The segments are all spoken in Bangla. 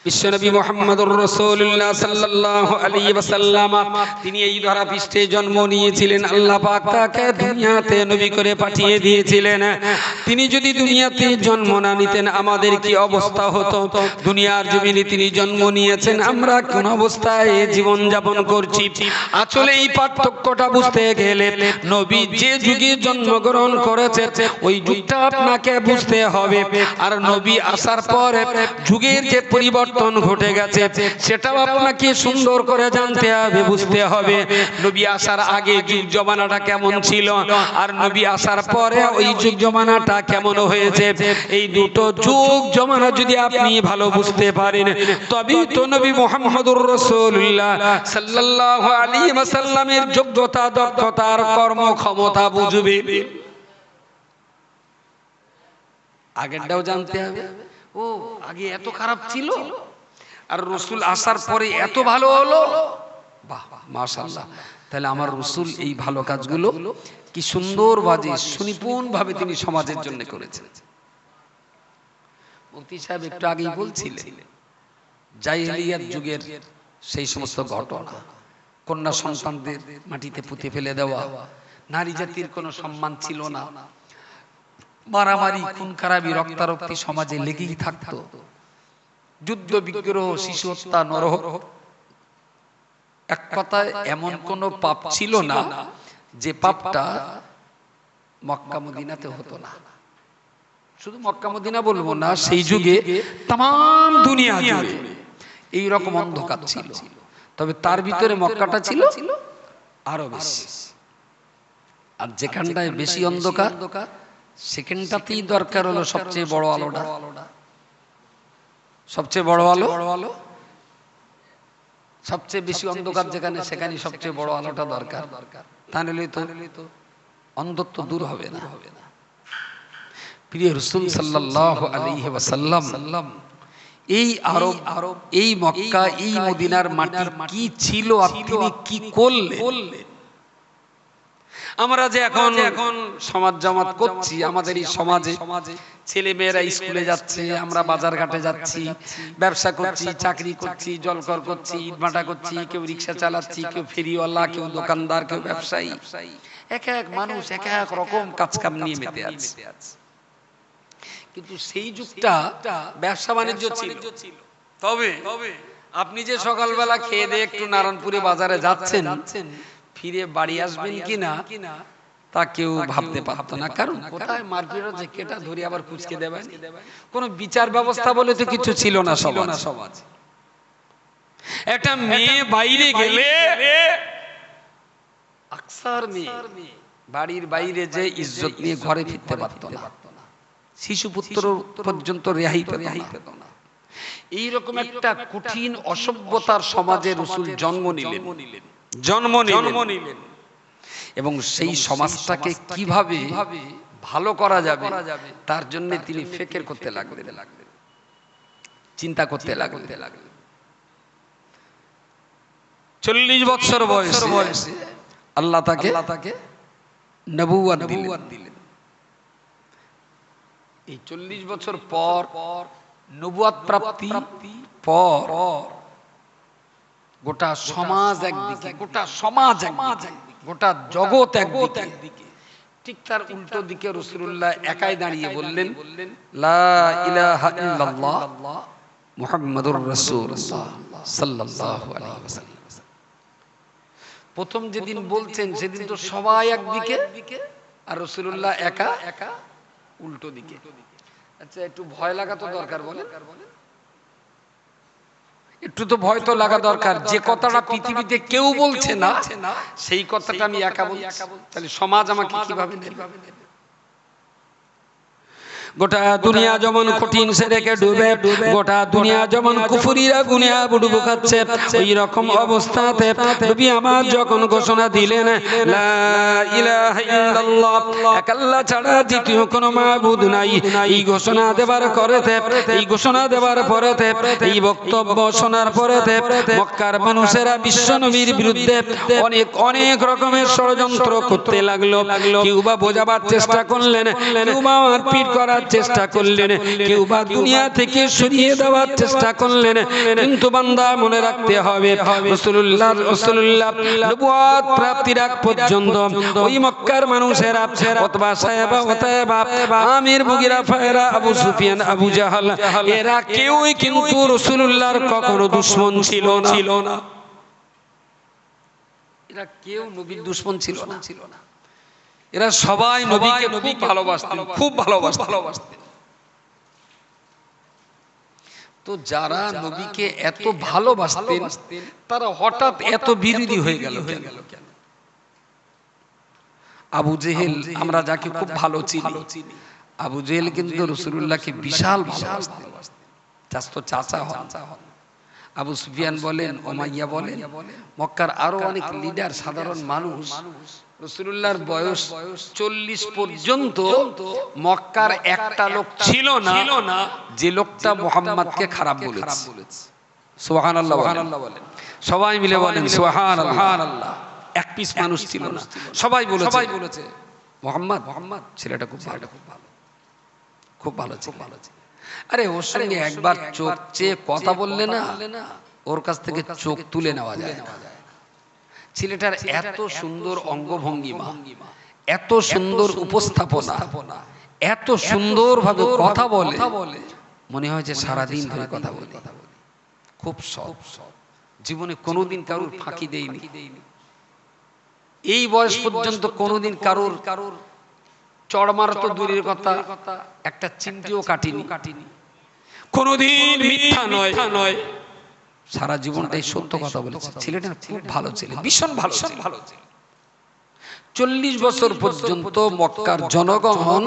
বিশ্বনবী মুহাম্মদুর রাসূলুল্লাহ সাল্লাল্লাহু আলাইহি ওয়াসাল্লাম তিনি এই ধরা পৃষ্ঠে জন্ম নিয়েছিলেন। আল্লাহ পাক তাকে দুনিয়াতে নবী করে পাঠিয়ে দিয়েছিলেন। তিনি যদি দুনিয়াতে জন্ম না নিতেন আমাদের কি অবস্থা হতো? দুনিয়ার জমিনে তিনি জন্ম নিয়েছেন, আমরা কোন অবস্থায় জীবন যাপন করছি? আসলে এই পার্থক্যটা বুঝতে গেলে নবী যে যুগে জন্মগ্রহণ করেছে ওই যুগটা আপনাকে বুঝতে হবে, আর নবী আসার পর যুগের যে পরিবর্তন ঘটে গেছে সেটাও আপনাকে সুন্দর করে জানতে হবে, বুঝতে হবে। নবী আসার আগে যুগ জমানাটা কেমন ছিল আর নবী আসার পরে ওই যুগ জমানাটা কেমন হয়েছে, এই দুটো যুগ জমানা যদি আপনি ভালো বুঝতে পারেন তবেই তো নবী মুহাম্মদুর রাসূলুল্লাহ সাল্লাল্লাহু আলাইহি ওয়াসাল্লামের যোগ্যতা, দক্ষতা আর কর্মক্ষমতা বুঝবে। আগেরটাও জানতে হবে, ও আগে এত খারাপ ছিল আর রাসূল আসার পরে এত ভালো হলো, বাহ মাশাআল্লাহ। তাহলে আমার রাসূল এই ভালো কাজগুলো কি সুন্দরভাবে সুনিপুণভাবে তিনি সমাজের জন্য করেছেন। মুফতি সাহেব একটু আগেই বলছিলেন জাহেলিয়াত যুগের সেই সমস্ত ঘটনা, কন্যা সন্তানদের মাটিতে পুঁতে ফেলে দেওয়া, নারী জাতির কোনো সম্মান ছিল না, মারামারি, খুন খারাপি, রক্তারক্তি সমাজে লেগেই থাকতো, যুদ্ধ বিগ্রহ, শিশু হত্যা, নরহত্য। এক কথায় এমন কোন পাপ ছিল না যে পাপটা মক্কা মদিনাতে হতো না। শুধু মক্কা মদিনা বলবো না, সেই যুগে তাম দুনিয়া জুড়ে এই রকম অন্ধকার ছিল, তবে তার ভিতরে মক্কাটা ছিল আরো বেশি। আর যেখানটায় বেশি অন্ধকার সেখানটাতেই দরকার হলো সবচেয়ে বড় আলোটা, সবচেয়ে বড় আলো, সবচেয়ে বেশি অন্ধকার যেখানে সেখানে সবচেয়ে বড় আলোটা দরকার। তা নিলে তো অন্ধত্ব দূর হবে না। প্রিয় রাসূল সাল্লাল্লাহু আলাইহি ওয়াসাল্লাম এই আরব, এই মক্কা, এই মদিনার মাটি কি ছিল আর তিনি কি করলেন? আমরা যে এখন সমাজ জামাত করছি, আমাদের এই সমাজে ছেলে মেয়েরা স্কুলে যাচ্ছে, আমরা বাজার ঘাটে যাচ্ছি, ব্যবসা করছি, চাকরি করছি, জলকর করছি, ইটভাটা করছি, কেউ রিক্সা চালাচ্ছি, কেউ ফেরিওয়ালা, কেউ দোকানদার, কেউ ব্যবসায়ী। এক এক মানুষ এক এক রকম কাজ কাম নিয়ে মেতে আছে। কিন্তু সেই যুগটা ব্যবসা বাণিজ্য ছিল। তবে আপনি যে সকালবেলা খেয়ে দিয়ে একটু নারায়ণপুরে বাজারে যাচ্ছেন, ফিরে বাড়ি আসবেন কিনা তা কেউ ভাবতে পারতো না। কারণ কোথায় মারপিট হচ্ছে, কেটা ধরে আবার কুচকে দেবেন, কোন বিচার ব্যবস্থা বলে তো কিছু ছিল না সমাজ। একটা মেয়ে বাইরে গেলে আকসার মেয়ে বাড়ির বাইরে যে ইজ্জত নিয়ে ঘরে ফিরতে পারতো না, শিশু পুত্র পর্যন্ত রেহাই পেত না। এইরকম একটা কঠিন অসভ্যতার সমাজে রাসূল জন্ম নিলেন এবং সেই সমাজটাকে কিভাবে ভালো করা যাবে তার জন্য তিনি ফিকির করতে লাগলেন, চিন্তা করতে লাগলেন। 40 বছর বয়সে আল্লাহ তাকে নবুয়ত দিলেন। এই 40 বছর পর নবুয়ত প্রাপ্তি পর গোটা সমাজ একদিকে, গোটা জগৎ একদিকে, ঠিক তার উল্টো দিকে রাসূলুল্লাহ একাই দাঁড়িয়ে বললেন লা ইলাহা ইল্লাল্লাহ মুহাম্মাদুর রাসূলুল্লাহ সাল্লাল্লাহু আলাইহি ওয়াসাল্লাম। প্রথম যেদিন বলছেন সেদিন তো সবাই একদিকে আর রাসূলুল্লাহ একা উল্টো দিকে। আচ্ছা, একটু ভয় লাগা তো দরকার, বলেন? একটু তো ভয় তো লাগা দরকার। যে কথাটা পৃথিবীতে কেউ বলছে না সেই কথাটা আমি একা বলছি, তাহলে সমাজ আমাকে কিভাবে নেবে? গোটা দুনিয়া যেমন কঠিন সে রেখে ডুবে, গোটা দুনিয়া যেমন কুফরিরা গুনে বুড়বু খাচ্ছে, ওই রকম অবস্থাতে নবী আমার যখন ঘোষণা দিলেন লা ইলাহা ইল্লাল্লাহ, এক আল্লাহ ছাড়া দ্বিতীয় কোনো মাবুদ নাই, এই ঘোষণা দেবার পরেতে এই বক্তব্য শোনার পরেতে মক্কার মানুষেরা বিশ্ব নবীর বিরুদ্ধে অনেক রকমের ষড়যন্ত্র করতে লাগলো। কেউ বা বোঝাবার চেষ্টা করলেন, কেউ বা মারপিট করার করার চেষ্টা করলেন, কেউ বা দুনিয়া থেকে সরিয়ে দেওয়ার চেষ্টা করলেন, কিন্তু বান্দা মনে রাখতে হবে রাসূলুল্লাহ নবুয়ত প্রাপ্তির আগ পর্যন্ত ওই মক্কার মানুষেরা উতবা সাহেবা ওতাবা আমির মুগিরা ফায়রা আবু সুফিয়ান আবু জাহাল এরা কেউই কিন্তু রাসূলুল্লাহর কখনো দুশমন ছিল না। এরা কেউ নবীর দুশমন ছিল না। এরা সবাই নবীকে খুব ভালোবাসতেন। তো যারা নবীকে এত ভালোবাসতেন তারা হঠাৎ এত বিরোধী হয়ে গেল কেন? আবু জেহেল, আমরা যাকে খুব ভালো চিনি, আবু জেহেল কিন্তু রাসূলুল্লাহকে বিশাল ভালোবাসতেন, চাচা হন। আবু সুফিয়ান বলেন, উমাইয়া বলেন, মক্কার আরো অনেক লিডার, সাধারণ মানুষ, রাসূলুল্লাহর বয়স 40 পর্যন্ত মক্কার একটা লোক ছিল না যে লোকটা মুহাম্মদকে খারাপ বলেছে। সুবহানাল্লাহ বলেন, সবাই মিলে বলেন সুবহানাল্লাহ। এক পিস মানুষ ছিল না, সবাই বলেছে মুহাম্মদ ছেলেটা খুব ভালো ছিল। আরে ওর সঙ্গে একবার চোখ চেয়ে কথা বললে না, ওর কাছ থেকে চোখ তুলে নেওয়া যায় না। ছেলেটার এত সুন্দর অঙ্গভঙ্গিমা, এত সুন্দর উপস্থাপনা, এত সুন্দর ভাবে কথা বলে, মনে হয় যে সারাদিন ধরে কথা বলে। খুব সব জীবনে কোনোদিন কারুর ফাঁকি দেয়নি, এই বয়স পর্যন্ত কোনোদিন কারুর চড় মারা তো দূরের কথা, একটা চিমটিও কাটিনি, কোনোদিন মিথ্যা নয়, সারা জীবনটাই সত্য কথা বলেছে। ছেলেটা খুব ভালো ছিল, ভীষণ ভালো ছিল। 40 বছর পর্যন্ত মক্কার জনগণ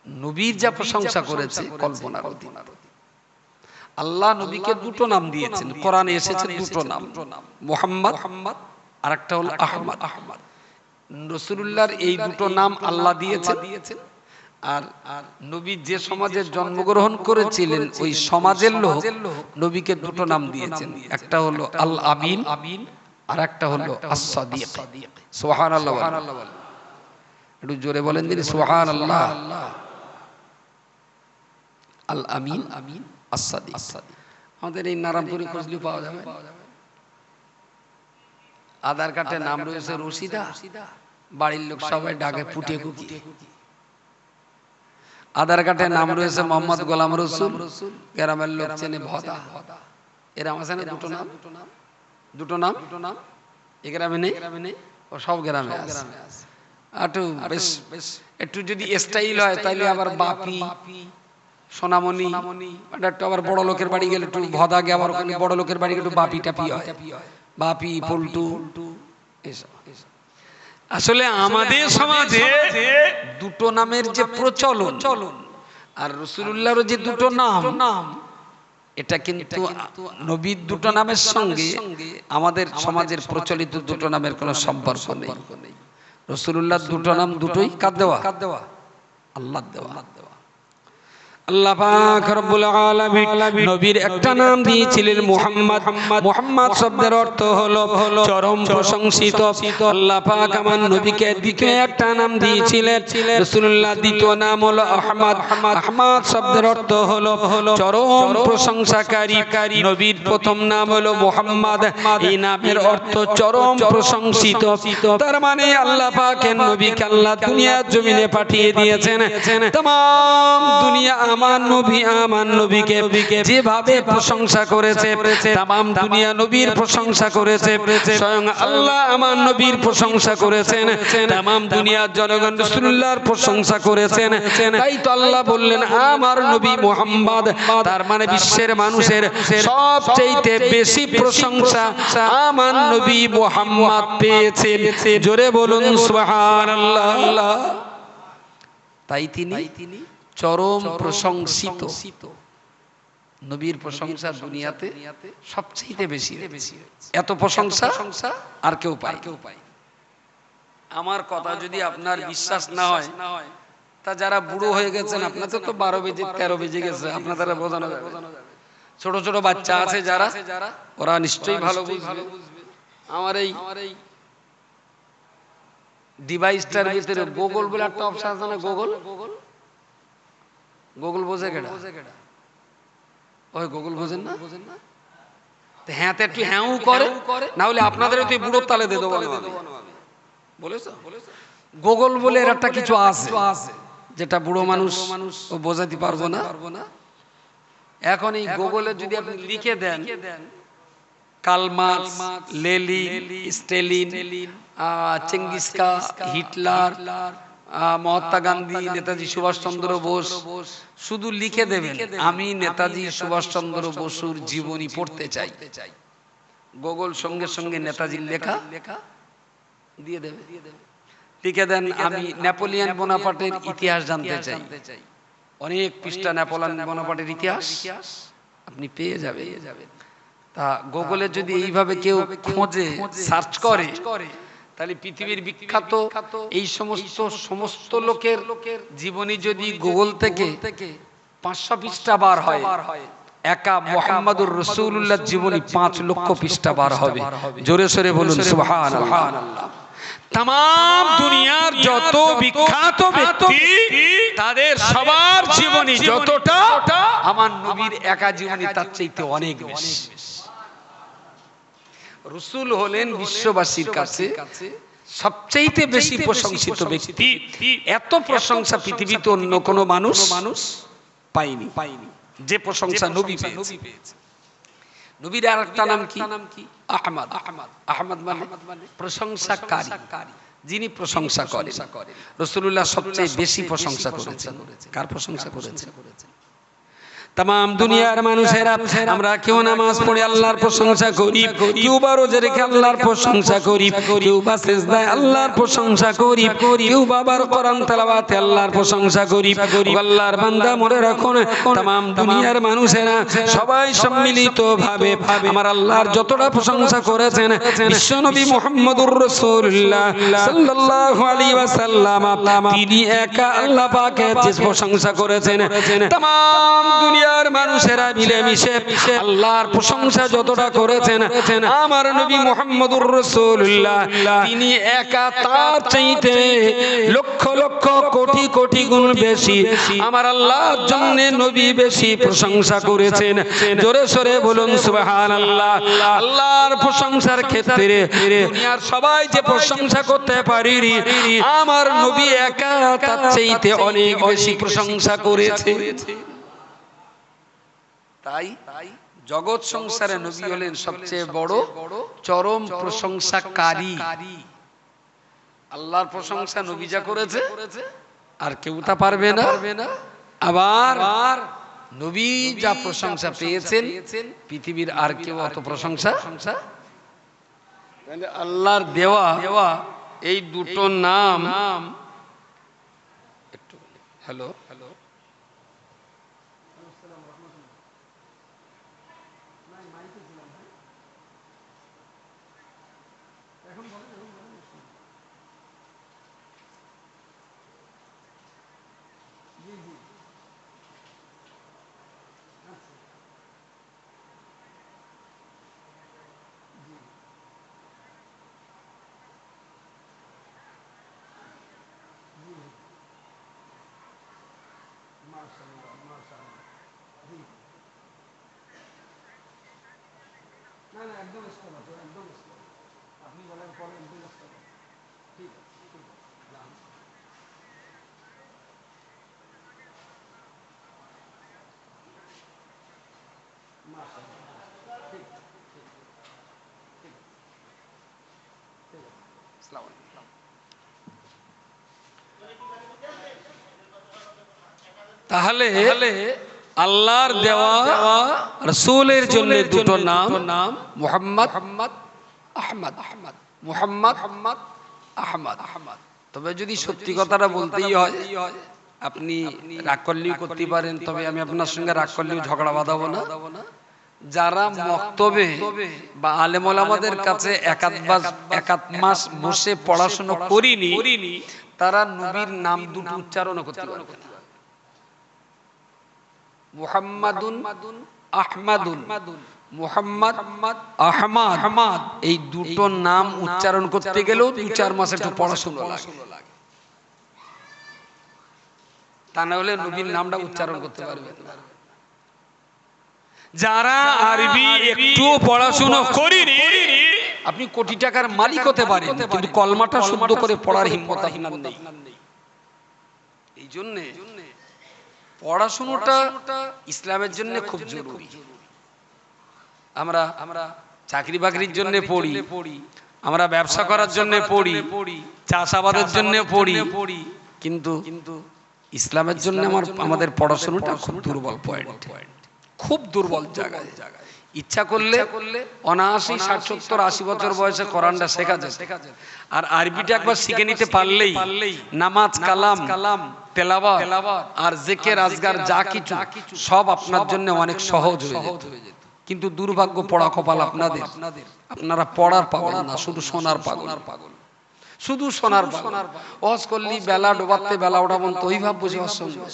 নবীর যা প্রশংসা করেছে কল্পনার অধীন। আল্লাহ নবীকে দুটো নাম দিয়েছেন, কোরআনে এসেছে দুটো নাম, মুহাম্মদ আর একটা হলো আহমদ। রাসূলুল্লাহর এই দুটো নাম আল্লাহ দিয়েছেন। আর নবী যে সমাজে জন্মগ্রহণ করেছিলেন ওই সমাজের লোক নবীকে দুটো নাম দিয়েছেন, একটা হলো আল আমিন আর একটা হলো আস-সাদিক। সুবহানাল্লাহ, একটু জোরে বলেন দিন সুবহানাল্লাহ। আল আমিন আস-সাদিক। আমাদের এই নারায়ণপুরে খুঁজলে পাওয়া যাবে। আধার কার্ডে নাম রয়েছে রশিদা, বাড়ির লোক সবাই ডাকে পুটে কুকি। আধার কার্ডে নাম রয়েছে মোহাম্মদ গোলাম রসুল, গ্রামের লোক চেনে ভদা। এরা আছে না দুটো নাম এই গ্রামে নেই, ও সব গ্রামে আছে। একটু যদি স্টাইল হয় তাইলে আবার বাপি, সোনামণি, একটু আবার বড় লোকের বাড়ি গেলে একটু ভদা গে, আবার ওখানে বড় লোকের বাড়ি গেলে একটু বাপি টাপি হয়, বাপি পল্টু এসব। আসলে আমাদের সমাজে দুটো নামের যে প্রচলন আর রাসূলুল্লাহর যে দুটো নাম, এটা কিন্তু নবীর দুটো নামের সঙ্গে আমাদের সমাজের প্রচলিত দুটো নামের কোনো সম্পর্ক নেই। রাসূলুল্লাহর দুটো নাম দুটোই কার দেওয়া? আল্লাহর দেওয়া। আল্লাহ পাক রব্বুল আলামিন নবীর একটা নাম দিয়েছিলেন মুহাম্মদ। মুহাম্মদ শব্দের অর্থ হলো চরম প্রশংসিত। আল্লাহ পাক আমার নবীকে দ্বিতীয় একটা নাম দিয়েছিলেন রাসূলুল্লাহ, দ্বিতীয় নাম হলো আহমদ। আহমদ শব্দের অর্থ হলো চরম প্রশংসাকারী। নবীর প্রথম নাম হলো মুহাম্মদ, এই নামের অর্থ চরম প্রশংসিত। তার মানে আল্লাহ পাকের নবীকে আল্লাহ দুনিয়ার জমিনে পাঠিয়ে দিয়েছেন। तमाम দুনিয়া আমার নবীকে যেভাবে প্রশংসা করেছে, तमाम দুনিয়া নবীর প্রশংসা করেছে। স্বয়ং আল্লাহ আমার নবীর প্রশংসা করেছেন, तमाम দুনিয়ার জনগণ রাসূলুল্লাহর প্রশংসা করেছেন। তাই তো আল্লাহ বললেন আমার নবী মুহাম্মদ, তার মানে বিশ্বের মানুষের সবচেয়ে বেশি প্রশংসা আমার নবী মুহাম্মদ পেয়েছেন। জোরে বলুন সুবহানাল্লাহ। তাই তিনি চরম প্রশংসিত। নবীর প্রশংসা দুনিয়াতে সবচেয়ে বেশি। এত প্রশংসা আর কেউ পায়? আমার কথা যদি আপনার বিশ্বাস না হয়, তা যারা বুড়ো হয়ে গেছেন, আপনাদের তো 12 বেজে 13 বেজে গেছে, আপনাদের বোঝানো যাবে। ছোট ছোট বাচ্চা আছে যারা, ওরা নিশ্চয়ই ভালো বুঝবে। আমার এই ডিভাইসটার ভিতরে গুগল বলে একটা অপশন আছে না, গুগল গুগল বোঝে কেডা? ওই গুগল বোঝেন না? হ্যাঁ তো একটু হ্যাঁ করে, না হলে আপনাদের তুই বুড়োর তালে দিয়ে দেবো বলেছ। গুগল বলে এর একটা কিছু আছে যেটা বুড়ো মানুষ ও বোঝাতে পারবো না। এখন এই গুগলে যদি আপনি লিখে দেন Karl Marx, Lenin, Stalin, Genghis Khan, Hitler, Mahatma Gandhi, Netaji Subhas Chandra Bose, শুধু লিখে দেবেন আমি নেতাজি সুভাষচন্দ্র বসুর জীবনী পড়তে চাই, গুগল সঙ্গে সঙ্গে নেতাজির লেখা দিয়ে দেবে। লিখে দেন আমি নেপোলিয়ন বোনাপার্টের ইতিহাস জানতে চাই, অনেক পৃষ্ঠা নেপোলিয়ন বোনাপার্টের ইতিহাস আপনি পেয়ে যাবেন। তা গুগলে যদি এইভাবে কেউ খোঁজে, সার্চ করে, তাহলে পৃথিবীর বিখ্যাত এই সমস্ত লোকের জীবনী যদি গুগল থেকে 500 পৃষ্ঠা বার হয়, একা মুহাম্মদুর রাসূলুল্লাহ জীবনী 5 লক্ষ পৃষ্ঠা বার হবে। জোরে সোরে বলুন সুবহানাল্লাহ। তাম দুনিয়ার যত বিখ্যাত ব্যক্তি তাদের সবার জীবনী যতটা, আমার নবীর একা জীবনী তার চাইতে অনেক বেশি। রাসূল হলেন বিশ্ববাসীর কাছে সবচেয়ে বেশি প্রশংসিত ব্যক্তি। এত প্রশংসা পৃথিবীতে অন্য কোন মানুষ পায়নি যে প্রশংসা নবী পেয়েছে। নবীর আরেকটা নাম কি? আহমদ। আহমদ মানে প্রশংসাকারী, যিনি প্রশংসা করেন। রাসূলুল্লাহ সবচেয়ে বেশি প্রশংসা করেছেন। কার প্রশংসা করেছেন? তাম দুনিয়ার মানুষেরা আমরা কেউ নামাজ পড়ে আল্লাহর প্রশংসা করি, কেউ বা রোজা রেখে আল্লাহর প্রশংসা করি, কেউ বা সিজদায় আল্লাহর প্রশংসা করি, কেউ বা কোরআন তেলাওয়াতে আল্লাহর প্রশংসা করি। আল্লাহর বান্দা মনে রাখুন, তাম দুনিয়ার মানুষেরা সবাই সম্মিলিতভাবে আমার আল্লাহর যতটা প্রশংসা করেছেন, বিশ্বনবী মুহাম্মদুর রাসূলুল্লাহ সাল্লাল্লাহু আলাইহি ওয়াসাল্লাম তিনি একা আল্লাহ পাকের যে প্রশংসা করেছেন, তাম দুনিয়ার মানুষেরা মিলেমিশে আল্লাহর প্রশংসা যতটা করেছেন, আমার নবী মুহাম্মদুর রাসূলুল্লাহ তিনি একা তার চাইতে লক্ষ লক্ষ কোটি কোটি গুণ বেশি আমার আল্লাহর জন্য নবী বেশি প্রশংসা করেছেন। জোরে সোরে বলুন সুবহানাল্লাহ। আল্লাহর প্রশংসার ক্ষেত্রে দুনিয়ার সবাই যে প্রশংসা করতে পারেনি, আমার নবী একা তার চাইতে অনেক বেশি প্রশংসা করেছে। তাই জগৎ সংসারে নবী হলেন সবচেয়ে বড় চরম প্রশংসাকারী। আল্লাহর প্রশংসা নবী যা করেছে আর কেউ তা পারবে না। আবার নবী যা প্রশংসা পেয়েছেন পৃথিবীর আর কেউ অত প্রশংসা। আল্লাহর দেওয়া এই দুটো নাম একটু হ্যালো একদম আপনি বলেন পরে একদম ঠিক তাহলে আল্লাহর দেওয়া রাসূলের জন্য দুটো নাম মুহাম্মদ আহমদ। মুহাম্মদ আহমদ। তবে যদি সত্যি কথাটা বলতেই হয়, আপনি রাগ করলেও করতে পারেন, তবে আমি আপনার সঙ্গে রাগ করলেও ঝগড়া বাঁধাবো না। যারা মক্তবে বা আলেম ওলামাদের কাছে একাত মাস বসে পড়াশোনা করিনি, তারা নবীর নাম দুটো উচ্চারণ করতে পারবে না। মুহাম্মাদুন আহমাদুন, মুহাম্মদ আহমদ, এই দুটো নাম উচ্চারণ করতে গেলেও 2-4 মাস একটু পড়াশোনা লাগে। তা না হলে নবীর নামটা উচ্চারণ করতে পারবেন না। যারা আরবি একটু পড়াশোনা করেনি, আপনি কোটি টাকার মালিক হতে পারেন, কিন্তু কলমাটা শুদ্ধ করে পড়ার হিম্মত আপনার নেই। এই জন্য পড়াশোনাটা ইসলামের জন্য খুব জরুরি। আমরা চাকরি বাকরির জন্য পড়ি, আমরা ব্যবসা করার জন্য পড়ি, চাষাবাদের জন্য পড়ি, কিন্তু ইসলামের জন্য আমাদের পড়াশোনাটা খুব দুর্বল পয়েন্ট, খুব দুর্বল জায়গায়। ইচ্ছা করলে অনায়াসেই 60-70-80 বছর বয়সে কোরআনটা শেখা যায়, আর আরবিটা একবার শিখে নিতে পারলেই নামাজ, কালাম, তেলাওয়াত আর জিকির আজগার যা কিছু সব আপনার জন্য অনেক সহজ হয়ে যেত। কিন্তু দুর্ভাগ্য পড়া কপাল আপনাদের, আপনারা পড়ার পাগল না, শুধু শোনার পাগল, শুধু শোনার পাগল। ওয়াজ করলি বেলা ডোবাতে বেলা ওঠা বলতো ওই ভাব বুঝে ওয়াজ শুনবে,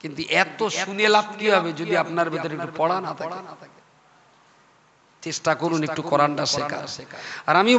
কিন্তু এত শুনে লাভ কি হবে যদি আপনার ভেতরে একটু পড়া না থাকে? চেষ্টা করুন একটু কোরআনটা শেখার। আর আমি